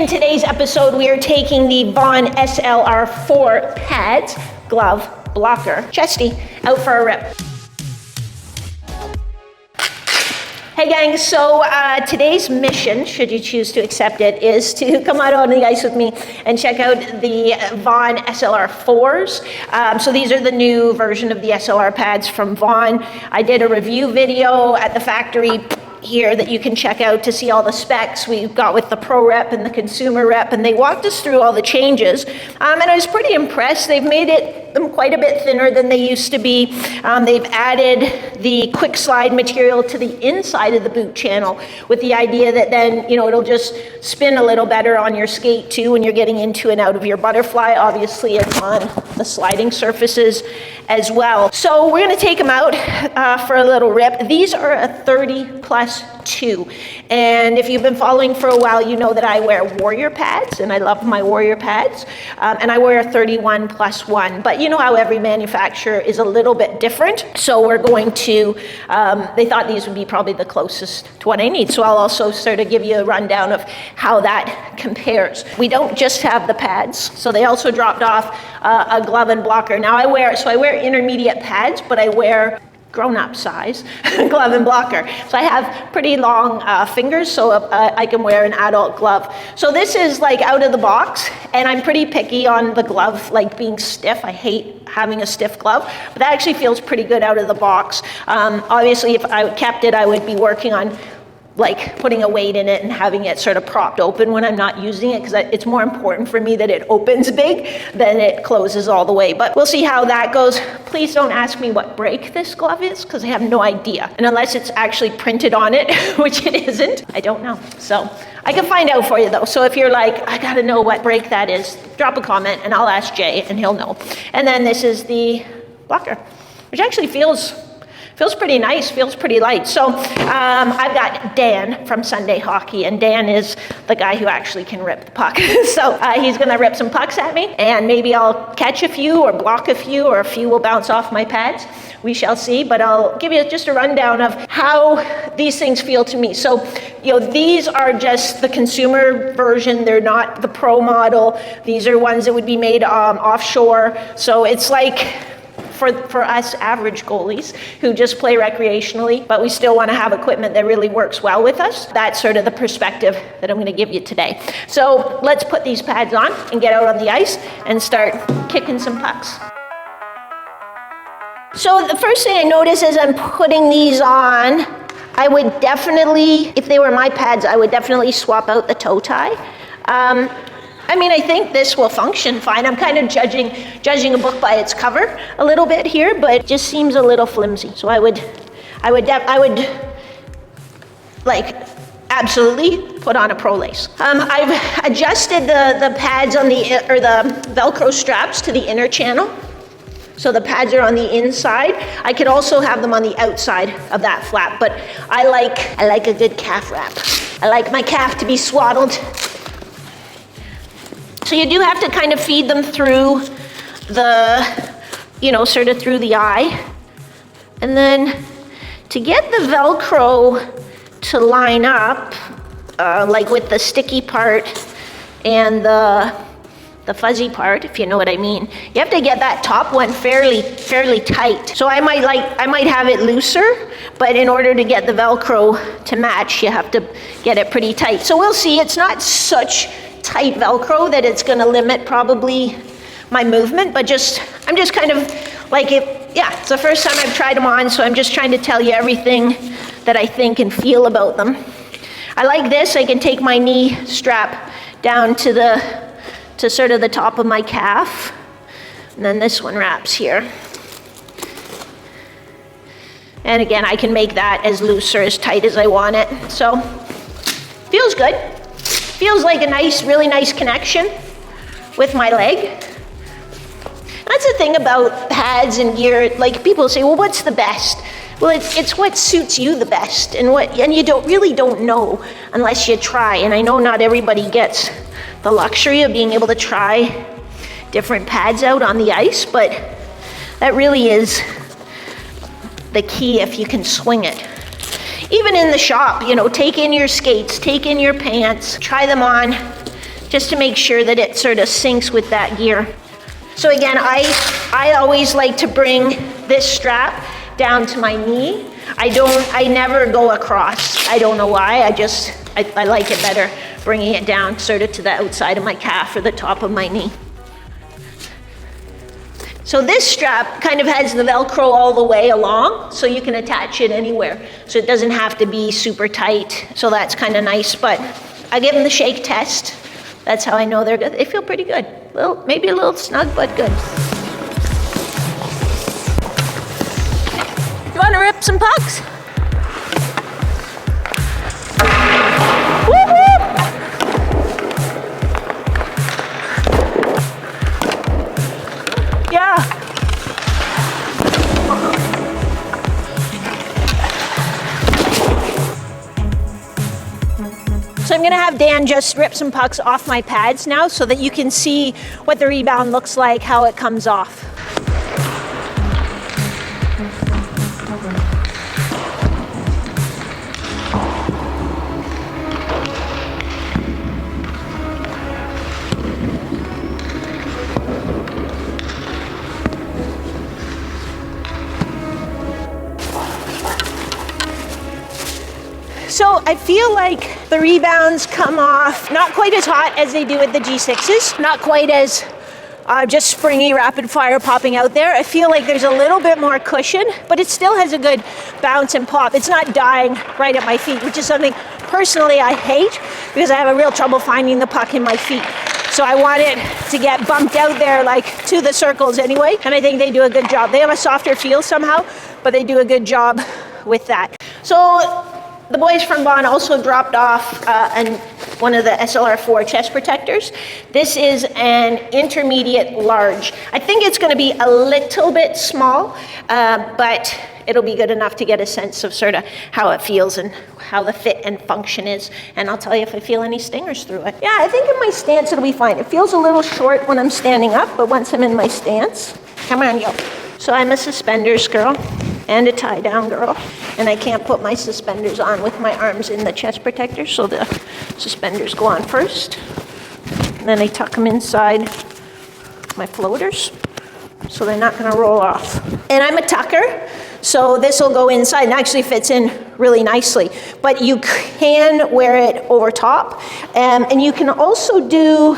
today's episode, we are taking the Vaughn SLR4 Pads glove blocker trusty out for a rip. Hey gang, so today's mission, should you choose to accept it, is to come out on the ice with me and check out the Vaughn SLR4s. So these are the new version of the SLR pads from Vaughn. I did a review video at the factory here that you can check out to see all the specs we got with the pro rep and the consumer rep, and they walked us through all the changes, and I was pretty impressed. They've made them quite a bit thinner than they used to be. They've added the quick slide material to the inside of the boot channel with the idea that then, it'll just spin a little better on your skate too when you're getting into and out of your butterfly. Obviously it's on the sliding surfaces as well. So we're going to take them out for a little rip. These are a 30+2, and if you've been following for a while, you know that I wear Warrior pads, and I love my Warrior pads, and I wear a 31+1, but you know how every manufacturer is a little bit different, so we're going to, they thought these would be probably the closest to what I need, so I'll also sort of give you a rundown of how that compares. We don't just have the pads, so they also dropped off a glove and blocker. Now I wear intermediate pads, but I wear grown-up size glove and blocker. So I have pretty long fingers, so I can wear an adult glove. So this is like out of the box, and I'm pretty picky on the glove, like being stiff. I hate having a stiff glove, but that actually feels pretty good out of the box. Obviously, if I kept it, I would be working on like putting a weight in it and having it sort of propped open when I'm not using it, because it's more important for me that it opens big than it closes all the way. But we'll see how that goes. Please don't ask me what brake this glove is, because I have no idea. And unless it's actually printed on it, which it isn't, I don't know. So I can find out for you though. So if you're like, I gotta know what brake that is, drop a comment and I'll ask Jay and he'll know. And then this is the blocker, which actually feels pretty nice, feels pretty light. So I've got Dan from Sunday Hockey, and Dan is the guy who actually can rip the puck. So he's gonna rip some pucks at me, and maybe I'll catch a few or block a few, or a few will bounce off my pads. We shall see, but I'll give you just a rundown of how these things feel to me. So, these are just the consumer version. They're not the pro model. These are ones that would be made offshore. So it's like, for us average goalies who just play recreationally, but we still want to have equipment that really works well with us. That's sort of the perspective that I'm going to give you today. So let's put these pads on and get out on the ice and start kicking some pucks. So the first thing I notice as I'm putting these on, I would definitely, if they were my pads, I would definitely swap out the toe tie. I think this will function fine. I'm kind of judging a book by its cover a little bit here, but it just seems a little flimsy. So I would like absolutely put on a pro lace. I've adjusted the pads on the Velcro straps to the inner channel. So the pads are on the inside. I could also have them on the outside of that flap, but I like a good calf wrap. I like my calf to be swaddled. So you do have to kind of feed them through the, sort of through the eye. And then to get the Velcro to line up, like with the sticky part and the fuzzy part, if you know what I mean, you have to get that top one fairly tight. So I might have it looser, but in order to get the Velcro to match, you have to get it pretty tight. So we'll see. It's not such tight Velcro that it's going to limit probably my movement, but I'm just kind of like it. Yeah, it's the first time I've tried them on, so I'm just trying to tell you everything that I think and feel about them. I like this. I can take my knee strap down to sort of the top of my calf, and then this one wraps here. And again, I can make that as loose or as tight as I want it. So feels good. Feels like a really nice connection with my leg. That's the thing about pads and gear. Like, people say, well, what's the best? Well, it's what suits you the best, and you don't know unless you try. And I know not everybody gets the luxury of being able to try different pads out on the ice, but that really is the key if you can swing it. Even in the shop, take in your skates, take in your pants, try them on, just to make sure that it sort of syncs with that gear. So again, I always like to bring this strap down to my knee. I never go across. I don't know why, I like it better bringing it down sort of to the outside of my calf or the top of my knee. So this strap kind of has the Velcro all the way along, so you can attach it anywhere. So it doesn't have to be super tight, so that's kind of nice, but I give them the shake test. That's how I know they're good. They feel pretty good. Maybe a little snug, but good. You want to rip some pucks? Whoop, whoop. Yeah. So I'm gonna have Dan just rip some pucks off my pads now so that you can see what the rebound looks like, how it comes off. So I feel like the rebounds come off not quite as hot as they do with the G6s, not quite as just springy, rapid fire popping out there. I feel like there's a little bit more cushion, but it still has a good bounce and pop. It's not dying right at my feet, which is something personally I hate because I have a real trouble finding the puck in my feet. So I want it to get bumped out there like to the circles anyway, and I think they do a good job. They have a softer feel somehow, but they do a good job with that. So the boys from Vaughn also dropped off one of the SLR4 chest protectors. This is an intermediate large. I think it's going to be a little bit small, but it'll be good enough to get a sense of sort of how it feels and how the fit and function is. And I'll tell you if I feel any stingers through it. Yeah, I think in my stance it'll be fine. It feels a little short when I'm standing up, but once I'm in my stance, come on, yo. So I'm a suspenders girl and a tie down girl, and I can't put my suspenders on with my arms in the chest protector, so the suspenders go on first, and then I tuck them inside my floaters, so they're not gonna roll off. And I'm a tucker, so this will go inside and actually fits in really nicely, but you can wear it over top, and you can also do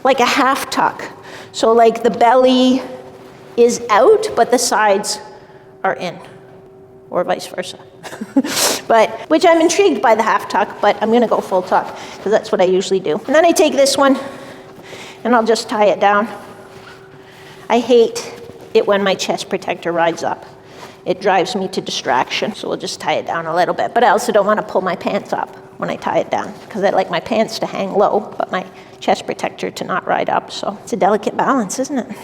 like a half tuck, so like the belly is out, but the sides are in, or vice versa. But, which I'm intrigued by the half tuck, but I'm gonna go full tuck, because that's what I usually do. And then I take this one, and I'll just tie it down. I hate it when my chest protector rides up. It drives me to distraction, so we'll just tie it down a little bit. But I also don't wanna pull my pants up when I tie it down, because I like my pants to hang low, but my chest protector to not ride up, so it's a delicate balance, isn't it?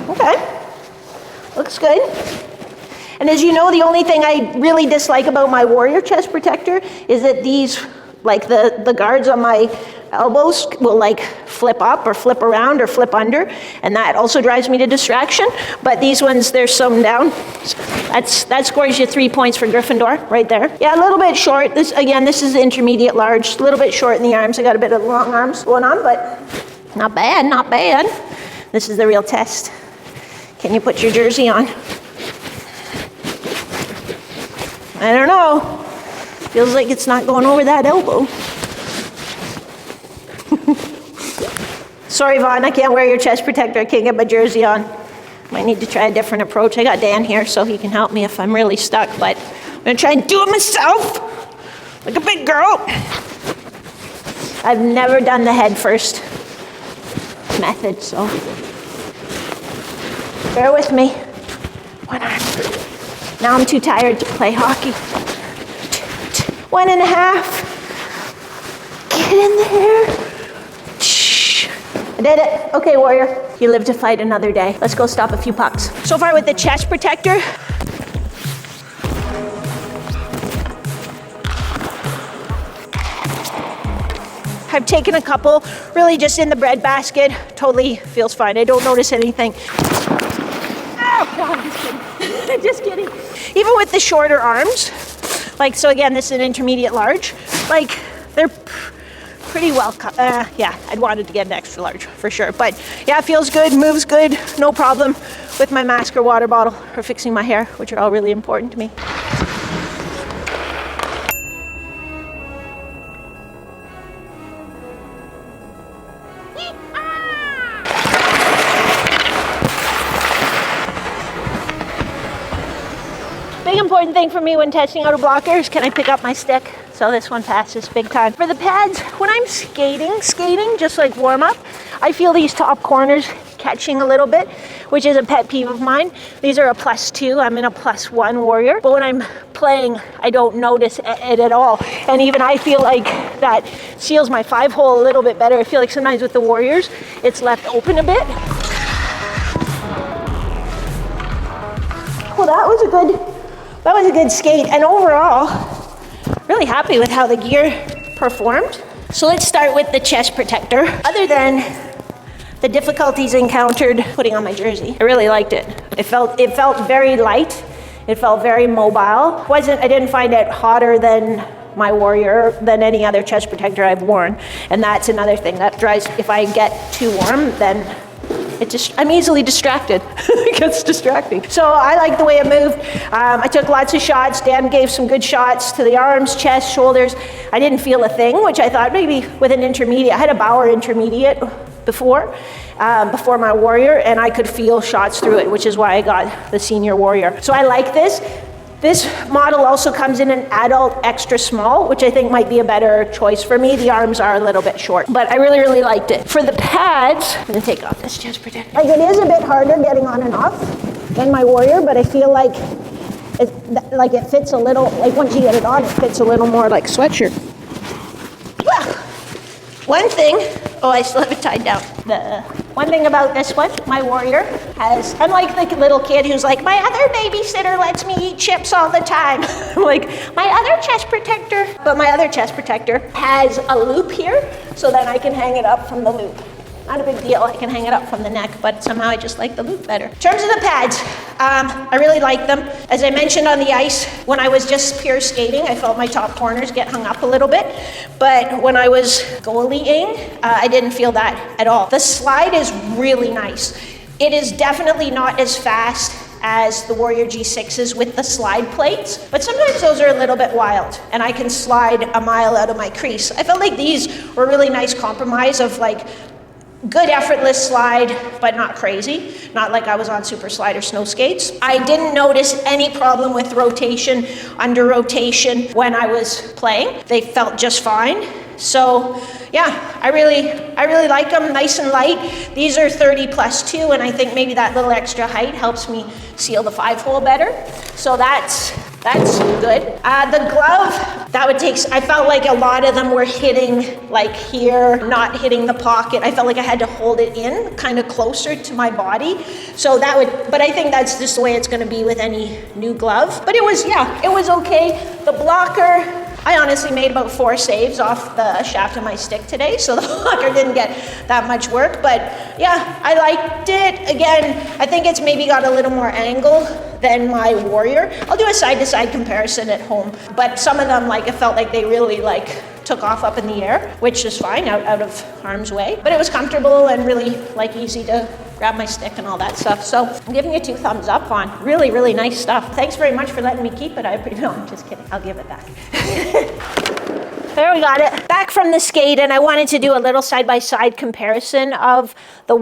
Okay. Looks good. And as you know, the only thing I really dislike about my Warrior chest protector is that these, like the guards on my elbows will like flip up or flip around or flip under, and that also drives me to distraction. But these ones, they're sewn down. That scores you 3 points for Gryffindor right there. Yeah, a little bit short. This is the intermediate large, a little bit short in the arms. I got a bit of long arms going on, but not bad, not bad. This is the real test. Can you put your jersey on? I don't know. Feels like it's not going over that elbow. Sorry, Vaughn, I can't wear your chest protector. I can't get my jersey on. Might need to try a different approach. I got Dan here, so he can help me if I'm really stuck, but I'm gonna try and do it myself, like a big girl. I've never done the head first method, so bear with me. One arm. Now I'm too tired to play hockey. 1.5. Get in there. I did it. Okay, Warrior. You live to fight another day. Let's go stop a few pucks. So far with the chest protector, I've taken a couple, really just in the bread basket. Totally feels fine. I don't notice anything. Oh, no, I'm just kidding. I'm just kidding. Even with the shorter arms, like, so again, this is an intermediate large, like, they're pretty well, yeah, I'd wanted to get an extra large for sure. But yeah, feels good, moves good, no problem with my mask or water bottle or fixing my hair, which are all really important to me. Big important thing for me when testing out a blocker is, can I pick up my stick? So this one passes big time. For the pads, when I'm skating, just like warm up, I feel these top corners catching a little bit, which is a pet peeve of mine. These are a +2, I'm in a +1 Warrior, but when I'm playing, I don't notice it at all. And even I feel like that seals my 5-hole a little bit better. I feel like sometimes with the Warriors, it's left open a bit. Well, that was a good skate, and overall, really happy with how the gear performed. So let's start with the chest protector. Other than the difficulties encountered putting on my jersey, I really liked it. It felt very light. It felt very mobile. I didn't find it hotter than my Warrior, than any other chest protector I've worn. And that's another thing that drives, if I get too warm, then I'm easily distracted. It gets distracting. So I like the way it moved. I took lots of shots. Dan gave some good shots to the arms, chest, shoulders. I didn't feel a thing, which I thought maybe with an intermediate. I had a Bauer intermediate before my Warrior, and I could feel shots through it, which is why I got the senior Warrior. So I like this. This model also comes in an adult extra small, which I think might be a better choice for me. The arms are a little bit short, but I really, really liked it. For the pads, I'm gonna take off this chest protector. Like, it is a bit harder getting on and off than my Warrior, but I feel like it fits a little, like once you get it on, it fits a little more like sweatshirt. Well, one thing, oh, I still have it tied down. The one thing about this one, my Warrior has, unlike the little kid who's like, my other babysitter lets me eat chips all the time. I'm like, my other chest protector, but my other chest protector has a loop here, so then I can hang it up from the loop. Not a big deal, I can hang it up from the neck, but somehow I just like the loop better. In terms of the pads, I really like them. As I mentioned on the ice, when I was just pure skating, I felt my top corners get hung up a little bit, but when I was goalieing, I didn't feel that at all. The slide is really nice. It is definitely not as fast as the Warrior G6s with the slide plates, but sometimes those are a little bit wild, and I can slide a mile out of my crease. I felt like these were a really nice compromise of like, good effortless slide, but not crazy. Not like I was on super slide or snow skates. I didn't notice any problem with rotation, under rotation when I was playing. They felt just fine. So yeah, I really like them, nice and light. These are 30 +2, and I think maybe that little extra height helps me seal the 5-hole better. So that's good. The glove, I felt like a lot of them were hitting like here, not hitting the pocket. I felt like I had to hold it in kind of closer to my body. So but I think that's just the way it's gonna be with any new glove. But it was okay. The blocker, I honestly made about 4 saves off the shaft of my stick today, so the blocker didn't get that much work, but yeah, I liked it. Again, I think it's maybe got a little more angle than my Warrior. I'll do a side-to-side comparison at home, but some of them, like, it felt like they really like took off up in the air, which is fine, out of harm's way, but it was comfortable and really like easy to grab my stick and all that stuff. So I'm giving you 2 thumbs up on really, really nice stuff. Thanks very much for letting me keep it. No, I'm just kidding. I'll give it back. There, we got it. Back from the skate, and I wanted to do a little side-by-side comparison of the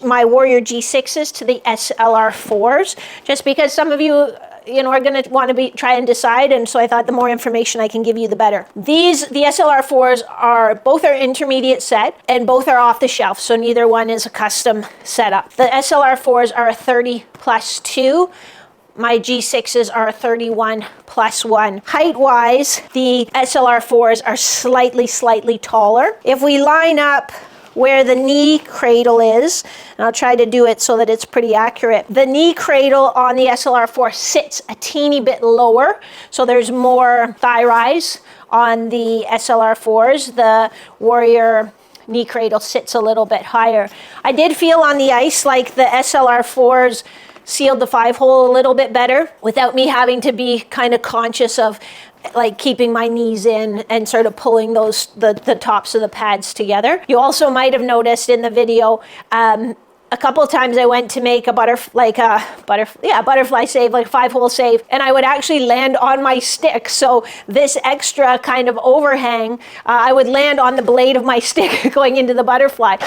my Warrior G6s to the SLR4s, just because some of you are going to want to try and decide, and so I thought the more information I can give you, the better. The SLR4s both are intermediate set, and both are off the shelf, so neither one is a custom setup. The SLR4s are a 30 +2. My G6s are 31 +1. Height-wise, the SLR4s are slightly taller. If we line up where the knee cradle is, and I'll try to do it so that it's pretty accurate. The knee cradle on the SLR4 sits a teeny bit lower, so there's more thigh rise on the SLR4s. The Warrior knee cradle sits a little bit higher. I did feel on the ice like the SLR4s sealed the 5-hole a little bit better without me having to be kind of conscious of like keeping my knees in and sort of pulling the tops of the pads together. You also might have noticed in the video, a couple of times I went to make a butterfly save, like a 5-hole save, and I would actually land on my stick. So this extra kind of overhang, I would land on the blade of my stick going into the butterfly.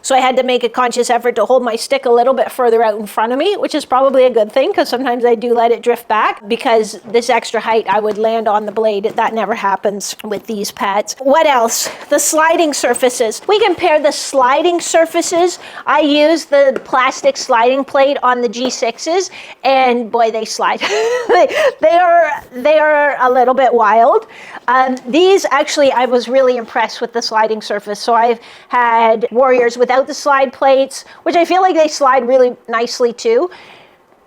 So I had to make a conscious effort to hold my stick a little bit further out in front of me, which is probably a good thing because sometimes I do let it drift back, because this extra height I would land on the blade. That never happens with these pads. What else? The sliding surfaces. We compare the sliding surfaces. I use the plastic sliding plate on the G6s, and boy, they slide. they are a little bit wild. These actually, I was really impressed with the sliding surface. So I've had Warriors without the slide plates, which I feel like they slide really nicely too.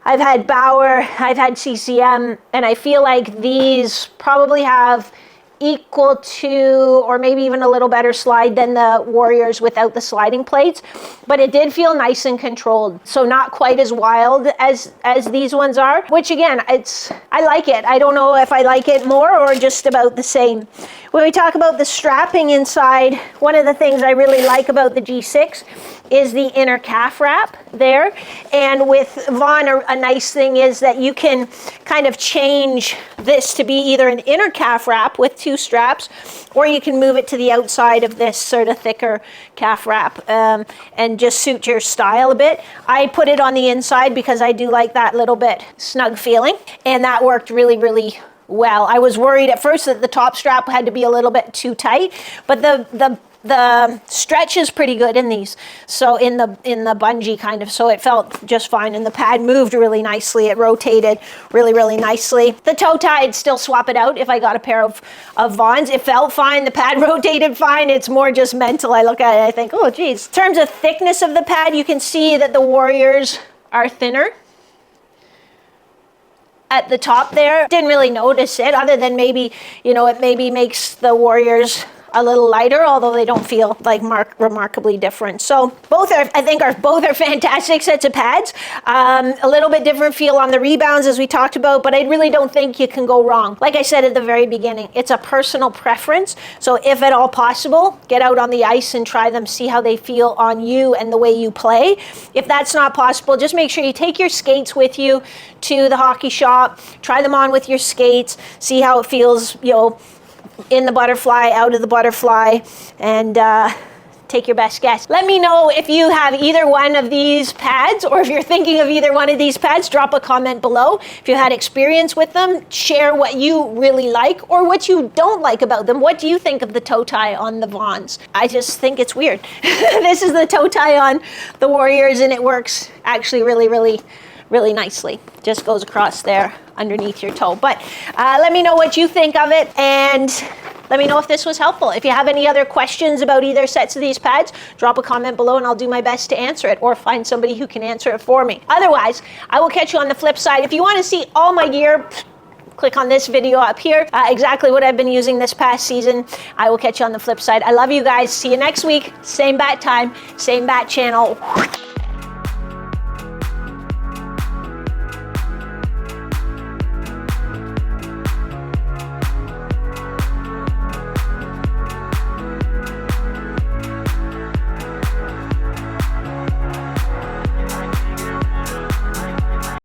I've had Bauer, I've had CCM, and I feel like these probably have equal to, or maybe even a little better slide than the Warriors without the sliding plates, but it did feel nice and controlled. So not quite as wild as these ones are, which again, I like it. I don't know if I like it more or just about the same. When we talk about the strapping inside, one of the things I really like about the G6 is the inner calf wrap there. And with Vaughn, a nice thing is that you can kind of change this to be either an inner calf wrap with 2 straps, or you can move it to the outside of this sort of thicker calf wrap and just suit your style a bit. I put it on the inside because I do like that little bit snug feeling, and that worked really, really well. I was worried at first that the top strap had to be a little bit too tight, but the stretch is pretty good in these. So in the bungee kind of, so it felt just fine, and the pad moved really nicely. It rotated really, really nicely. The toe tie, I'd still swap it out if I got a pair of Vaughns. It felt fine. The pad rotated fine. It's more just mental. I look at it, I think, oh geez. In terms of thickness of the pad, you can see that the Warriors are thinner at the top there. Didn't really notice it, other than maybe, it maybe makes the Warriors a little lighter, although they don't feel like remarkably different. So both are fantastic sets of pads. A little bit different feel on the rebounds, as we talked about, but I really don't think you can go wrong. Like I said at the very beginning, it's a personal preference. So if at all possible, get out on the ice and try them, see how they feel on you and the way you play. If that's not possible, just make sure you take your skates with you to the hockey shop, try them on with your skates, see how it feels, in the butterfly, out of the butterfly, and take your best guess. Let me know if you have either one of these pads, or if you're thinking of either one of these pads. Drop a comment below. If you had experience with them, share what you really like or what you don't like about them. What do you think of the toe tie on the Vaughns? I just think it's weird. This is the toe tie on the Warriors, and it works actually really, really, really nicely. Just goes across there underneath your toe. But let me know what you think of it, and let me know if this was helpful. If you have any other questions about either sets of these pads, drop a comment below and I'll do my best to answer it, or find somebody who can answer it for me. Otherwise, I will catch you on the flip side. If you want to see all my gear, click on this video up here, exactly what I've been using this past season. I will catch you on the flip side. I love you guys. See you next week. Same bat time, same bat channel.